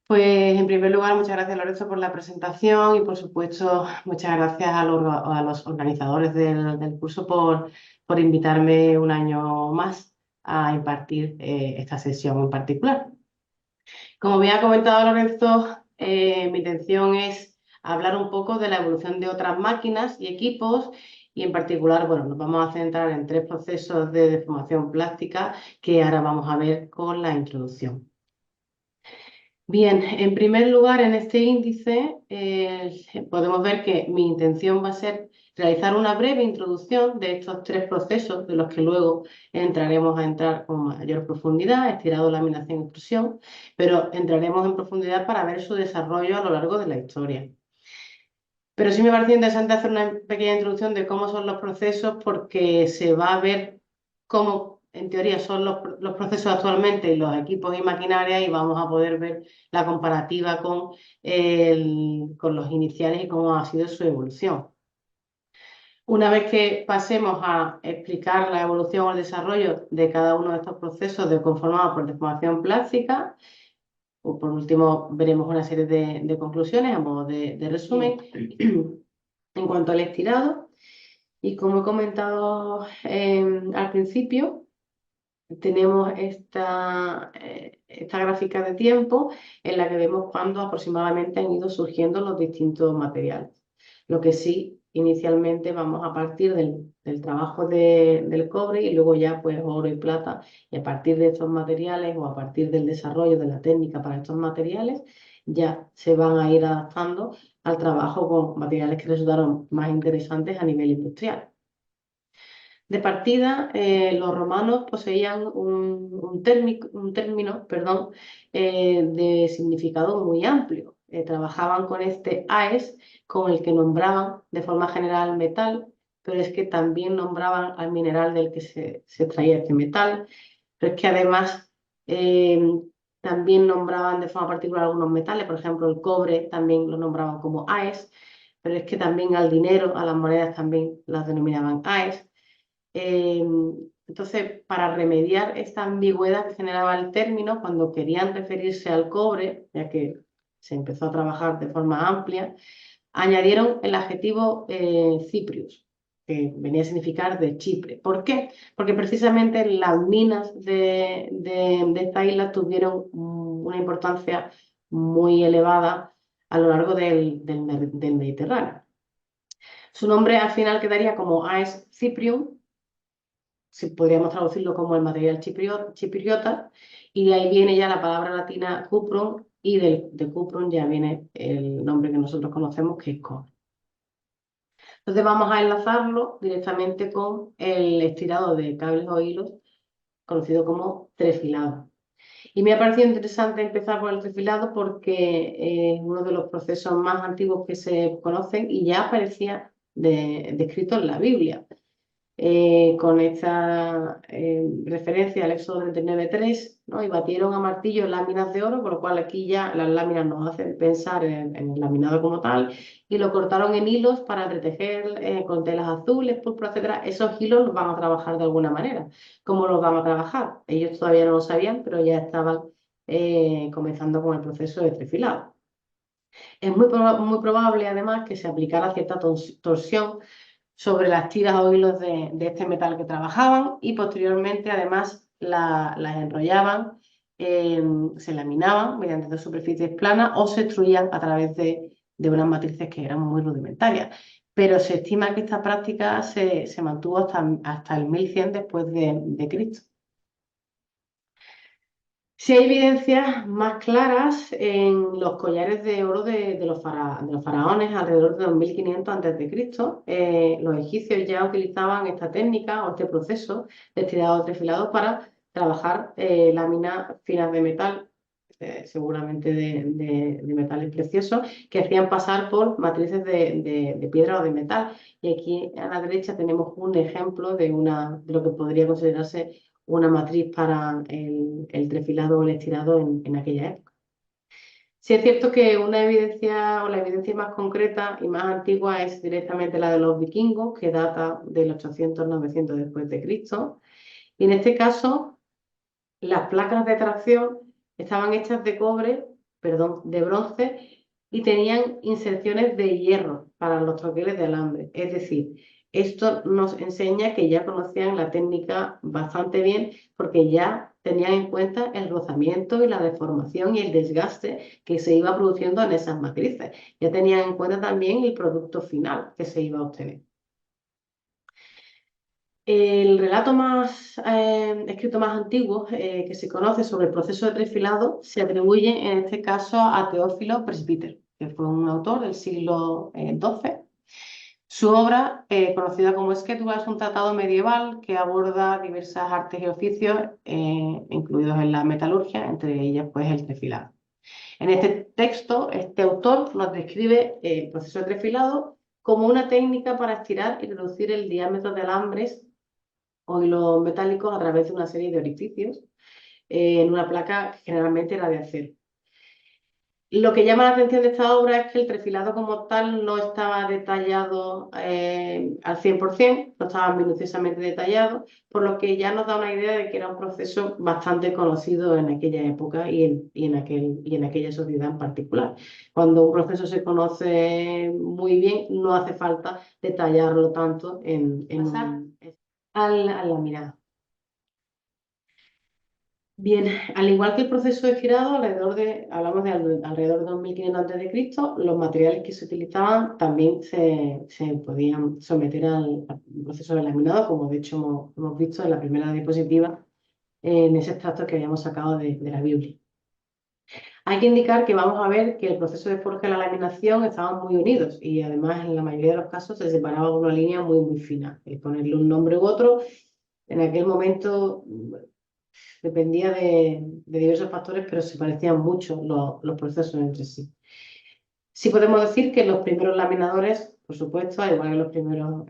Pues en primer lugar, muchas gracias Lorenzo por la presentación y por supuesto muchas gracias a los organizadores del curso por invitarme un año más a impartir esta sesión en particular. Como bien ha comentado Lorenzo, mi intención es hablar un poco de la evolución de otras máquinas y equipos y en particular, bueno, nos vamos a centrar en tres procesos de deformación plástica que ahora vamos a ver con la introducción. Bien, en primer lugar, en este índice podemos ver que mi intención va a ser realizar una breve introducción de estos tres procesos, de los que luego entraremos a entrar con mayor profundidad, estirado, laminación, extrusión, pero entraremos en profundidad para ver su desarrollo a lo largo de la historia. Pero sí me parece interesante hacer una pequeña introducción de cómo son los procesos porque se va a ver cómo, en teoría, son los procesos actualmente y los equipos y maquinarias y vamos a poder ver la comparativa con los iniciales y cómo ha sido su evolución. Una vez que pasemos a explicar la evolución o el desarrollo de cada uno de estos procesos conformados por deformación plástica, o por último veremos una serie de conclusiones a modo de resumen. En cuanto al estirado, y como he comentado al principio, tenemos esta gráfica de tiempo en la que vemos cuándo aproximadamente han ido surgiendo los distintos materiales. Lo que sí, inicialmente vamos a partir del trabajo del cobre y luego ya pues oro y plata, y a partir de estos materiales o a partir del desarrollo de la técnica para estos materiales, ya se van a ir adaptando al trabajo con materiales que resultaron más interesantes a nivel industrial. De partida, los romanos poseían un término, perdón, de significado muy amplio. Trabajaban con este AES, con el que nombraban de forma general metal, pero es que también nombraban al mineral del que se extraía este metal, pero es que además eh, también nombraban de forma particular algunos metales, por ejemplo el cobre también lo nombraban como AES, pero es que también al dinero, a las monedas también las denominaban AES. Eh, entonces, para remediar esta ambigüedad que generaba el término, cuando querían referirse al cobre, ya que se empezó a trabajar de forma amplia, añadieron el adjetivo Cyprus, que venía a significar de Chipre. ¿Por qué? Porque precisamente las minas de esta isla tuvieron una importancia muy elevada a lo largo del Mediterráneo. Su nombre al final quedaría como AES Cyprium, si podríamos traducirlo como el material chipriota, y de ahí viene ya la palabra latina cuprum, y de cuprum ya viene el nombre que nosotros conocemos, que es cobre. Entonces vamos a enlazarlo directamente con el estirado de cables o hilos, conocido como trefilado. Y me ha parecido interesante empezar por el trefilado porque es uno de los procesos más antiguos que se conocen y ya aparecía descrito en la Biblia. Con esta referencia al Éxodo 39:3, ¿no? Y batieron a martillo láminas de oro, por lo cual aquí ya las láminas nos hacen pensar en el laminado como tal, y lo cortaron en hilos para entretejer con telas azules, púrpura, etcétera. Esos hilos los van a trabajar de alguna manera. ¿Cómo los van a trabajar? Ellos todavía no lo sabían, pero ya estaban comenzando con el proceso de trefilado. Es muy probable, además, que se aplicara cierta torsión sobre las tiras o hilos de este metal que trabajaban y posteriormente además las enrollaban, se laminaban mediante dos superficies planas o se extruían a través de unas matrices que eran muy rudimentarias. Pero se estima que esta práctica se mantuvo hasta el 1100 después de Cristo. Sí hay evidencias más claras en los collares de oro de los faraones alrededor de 2500 a.C. Los egipcios ya utilizaban esta técnica o este proceso de estirado trefilado para trabajar láminas finas de metal, seguramente de metales preciosos, que hacían pasar por matrices de piedra o de metal. Y aquí a la derecha tenemos un ejemplo de lo que podría considerarse una matriz para el trefilado o el estirado en aquella época. Sí es cierto que una evidencia o la evidencia más concreta y más antigua es directamente la de los vikingos, que data del 800-900 después de Cristo. Y en este caso Las placas de tracción estaban hechas de cobre, perdón, de bronce y tenían inserciones de hierro para los troqueles de alambre. Es decir, esto nos enseña que ya conocían la técnica bastante bien porque ya tenían en cuenta el rozamiento y la deformación y el desgaste que se iba produciendo en esas matrices. Ya tenían en cuenta también el producto final que se iba a obtener. El relato más escrito más antiguo que se conoce sobre el proceso de trifilado se atribuye en este caso a Teófilo Presbítero, que fue un autor del siglo XII. Su obra, conocida como Esquetua, es un tratado medieval que aborda diversas artes y oficios, incluidos en la metalurgia, entre ellas pues el trifilado. En este texto, este autor nos describe el proceso de trifilado como una técnica para estirar y reducir el diámetro de alambres o hilos metálicos a través de una serie de orificios en una placa que generalmente era de acero. Lo que llama la atención de esta obra es que el trefilado como tal no estaba detallado al 100%, no estaba minuciosamente detallado, por lo que ya nos da una idea de que era un proceso bastante conocido en aquella época y en aquella sociedad en particular. Cuando un proceso se conoce muy bien, no hace falta detallarlo tanto al laminado. Bien, al igual que el proceso de girado, hablamos de alrededor de 2500 a.C., los materiales que se utilizaban también se podían someter al proceso de laminado, como de hecho hemos visto en la primera diapositiva, en ese extracto que habíamos sacado de la Biblia. Hay que indicar que vamos a ver que el proceso de forja y la laminación estaban muy unidos y además en la mayoría de los casos se separaba con una línea muy, muy fina. Ponerle un nombre u otro, en aquel momento dependía de diversos factores, pero se parecían mucho los procesos entre sí. Sí podemos decir que los primeros laminadores, por supuesto, al igual que los primeros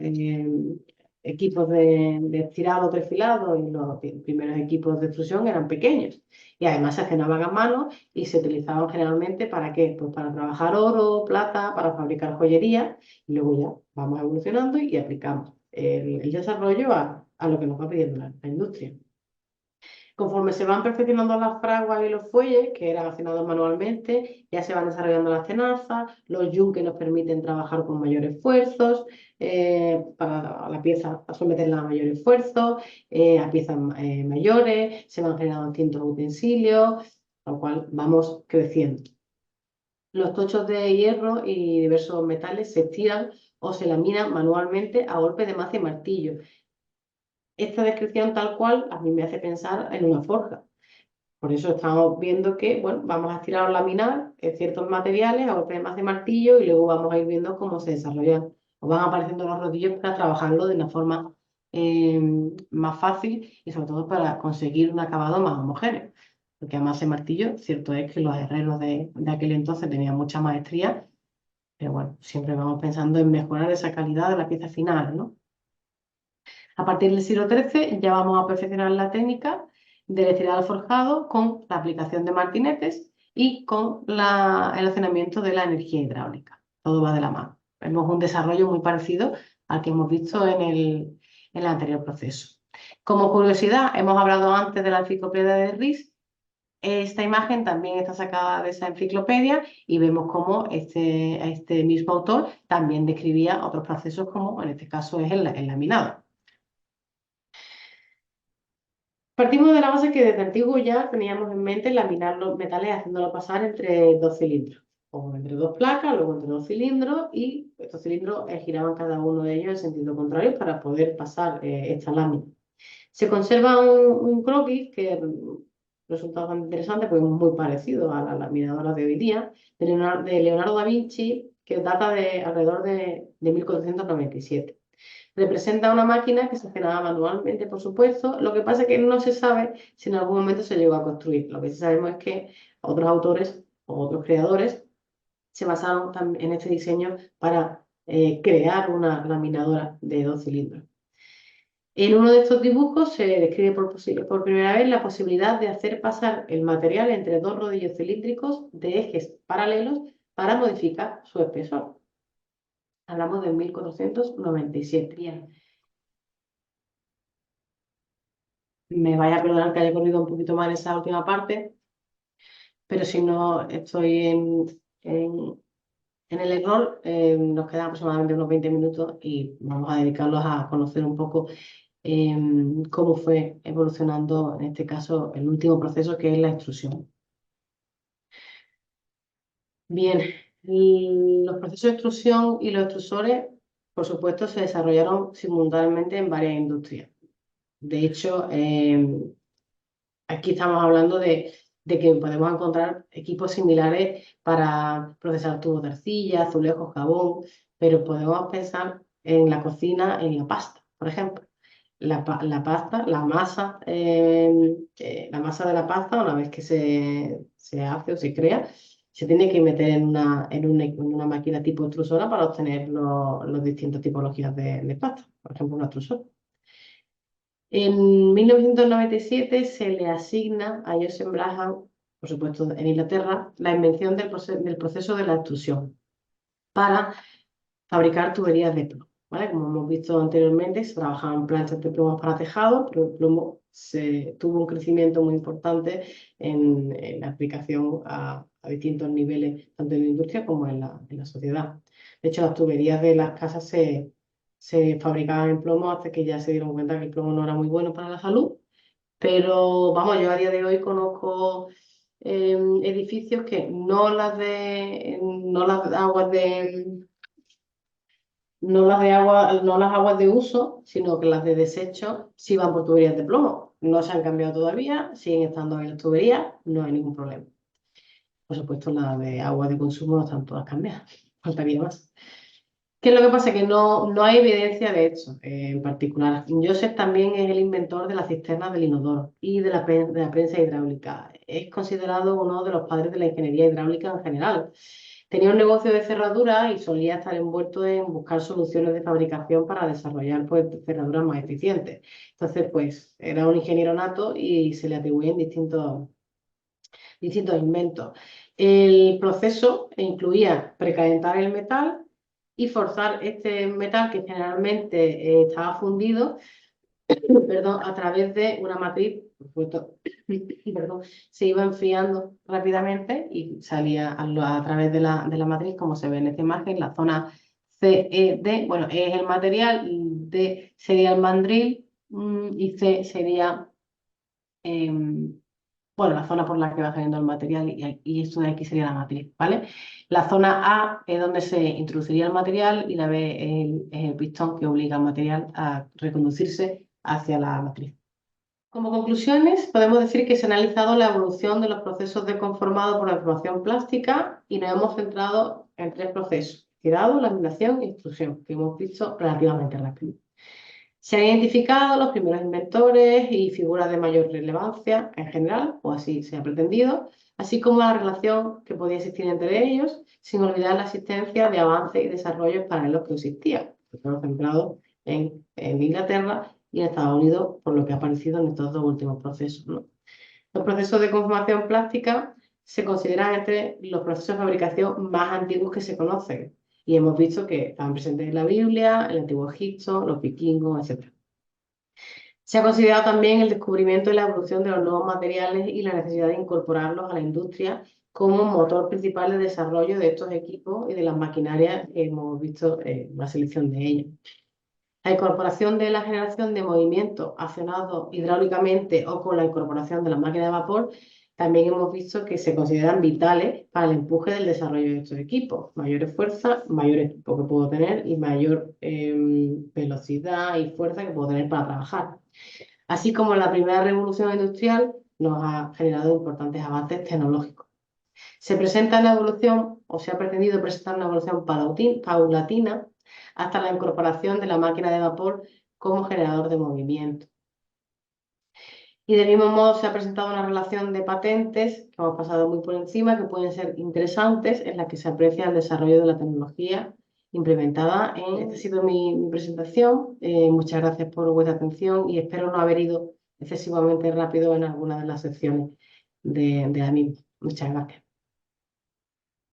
equipos de estirado, perfilado y los primeros equipos de extrusión eran pequeños. Y además se hacinaban a mano y se utilizaban generalmente ¿para qué? Pues para trabajar oro, plata, para fabricar joyería. Y luego ya vamos evolucionando y aplicamos el desarrollo a lo que nos va pidiendo la industria. Conforme se van perfeccionando las fraguas y los fuelles, que eran afinados manualmente, ya se van desarrollando las tenazas, los yunques nos permiten trabajar con mayores esfuerzos, para la pieza a someterla a mayor esfuerzo, a piezas mayores, se van generando distintos utensilios, con lo cual vamos creciendo. Los tochos de hierro y diversos metales se estiran o se laminan manualmente a golpe de maza y martillo. Esta descripción tal cual a mí me hace pensar en una forja. Por eso estamos viendo que, bueno, vamos a estirar o laminar ciertos materiales a golpe de maza y martillo y luego vamos a ir viendo cómo se desarrollan o van apareciendo los rodillos para trabajarlo de una forma más fácil y sobre todo para conseguir un acabado más homogéneo. Porque a masa y martillo, cierto es que los herreros de aquel entonces tenían mucha maestría, pero bueno, siempre vamos pensando en mejorar esa calidad de la pieza final, ¿no? A partir del siglo XIII ya vamos a perfeccionar la técnica del estirado forjado con la aplicación de martinetes y con el accionamiento de la energía hidráulica. Todo va de la mano. Vemos un desarrollo muy parecido al que hemos visto en el anterior proceso. Como curiosidad, hemos hablado antes de la enciclopedia de Riis. Esta imagen también está sacada de esa enciclopedia y vemos cómo este mismo autor también describía otros procesos como en este caso es el laminado. Partimos de la base que desde antiguo ya teníamos en mente laminar los metales haciéndolo pasar entre dos cilindros, o entre dos placas, luego entre dos cilindros, y estos cilindros giraban cada uno de ellos en sentido contrario para poder pasar esta lámina. Se conserva un croquis que resulta bastante interesante porque es muy parecido a las laminadoras de hoy día, de Leonardo da Vinci, que data de alrededor de 1497. Representa una máquina que se generaba manualmente, por supuesto. Lo que pasa es que no se sabe si en algún momento se llegó a construir. Lo que sí sabemos es que otros autores o otros creadores se basaron en este diseño para crear una laminadora de dos cilindros. En uno de estos dibujos se describe por primera vez la posibilidad de hacer pasar el material entre dos rodillos cilíndricos de ejes paralelos para modificar su espesor. Hablamos de 1497. Bien. Me vaya a perdonar que haya corrido un poquito más en esa última parte, pero si no estoy en- en el error, nos quedan aproximadamente unos 20 minutos y vamos a dedicarlos a conocer un poco cómo fue evolucionando, en este caso, el último proceso que es la extrusión. Bien, los procesos de extrusión y los extrusores, por supuesto, se desarrollaron simultáneamente en varias industrias. De hecho, aquí estamos hablando de que podemos encontrar equipos similares para procesar tubos de arcilla, azulejos, jabón, pero podemos pensar en la cocina, en la pasta, por ejemplo. La pasta, la masa de la pasta, una vez que se hace o se crea, se tiene que meter en una máquina tipo extrusora para obtener los distintas tipologías de pasta, por ejemplo, una extrusora. En 1997 se le asigna a Joseph Braham, por supuesto en Inglaterra, la invención del proceso de la extrusión para fabricar tuberías de plomo. ¿Vale? Como hemos visto anteriormente, se trabajaban planchas de plomo para tejado, pero el plomo tuvo un crecimiento muy importante en la aplicación a distintos niveles, tanto en la industria como en la sociedad. De hecho, las tuberías de las casas se fabricaban en plomo hasta que ya se dieron cuenta que el plomo no era muy bueno para la salud. Pero vamos, yo a día de hoy conozco edificios que no las aguas de no las de agua, no las aguas de uso, sino que las de desecho sí van por tuberías de plomo. No se han cambiado todavía, siguen estando en las tuberías, no hay ningún problema. Por supuesto, las de agua de consumo no están todas cambiadas, faltaría más. ¿Qué es lo que pasa? Que no hay evidencia de hecho en particular. Joseph también es el inventor de las cisternas del inodoro y de la prensa hidráulica. Es considerado uno de los padres de la ingeniería hidráulica en general. Tenía un negocio de cerraduras y solía estar envuelto en buscar soluciones de fabricación para desarrollar pues, cerraduras más eficientes. Entonces, pues era un ingeniero nato y se le atribuyen distintos inventos. El proceso incluía precalentar el metal y forzar este metal que generalmente estaba fundido, perdón, a través de una matriz, por supuesto, perdón, se iba enfriando rápidamente y salía a través de la matriz, como se ve en esta imagen, la zona CED, bueno, es el material, D sería el mandril y C sería bueno, la zona por la que va saliendo el material y esto de aquí sería la matriz, ¿vale? La zona A es donde se introduciría el material y la B es el pistón que obliga al material a reconducirse hacia la matriz. Como conclusiones, podemos decir que se ha analizado la evolución de los procesos de conformado por la formación plástica y nos hemos centrado en tres procesos: tirado, laminación y extrusión, que hemos visto relativamente rápido. Se han identificado los primeros inventores y figuras de mayor relevancia en general, o así se ha pretendido, así como la relación que podía existir entre ellos, sin olvidar la existencia de avances y desarrollos paralelos que existían, centrados en Inglaterra y en Estados Unidos, por lo que ha aparecido en estos dos últimos procesos, ¿no? Los procesos de conformación plástica se consideran entre los procesos de fabricación más antiguos que se conocen y hemos visto que estaban presentes en la Biblia, en el Antiguo Egipto, los vikingos, etc. Se ha considerado también el descubrimiento y la evolución de los nuevos materiales y la necesidad de incorporarlos a la industria como motor principal de desarrollo de estos equipos y de las maquinarias que hemos visto una selección de ellos. La incorporación de la generación de movimiento accionado hidráulicamente o con la incorporación de la máquina de vapor, también hemos visto que se consideran vitales para el empuje del desarrollo de estos equipos. Mayores fuerzas, mayor equipo que puedo tener y mayor velocidad y fuerza que puedo tener para trabajar. Así como la primera revolución industrial nos ha generado importantes avances tecnológicos. Se presenta una evolución, o se ha pretendido presentar una evolución paulatina hasta la incorporación de la máquina de vapor como generador de movimiento. Y del mismo modo se ha presentado una relación de patentes, que hemos pasado muy por encima, que pueden ser interesantes, en la que se aprecia el desarrollo de la tecnología implementada. Esta ha sido mi presentación. Muchas gracias por vuestra atención y espero no haber ido excesivamente rápido en alguna de las secciones de la misma. Muchas gracias.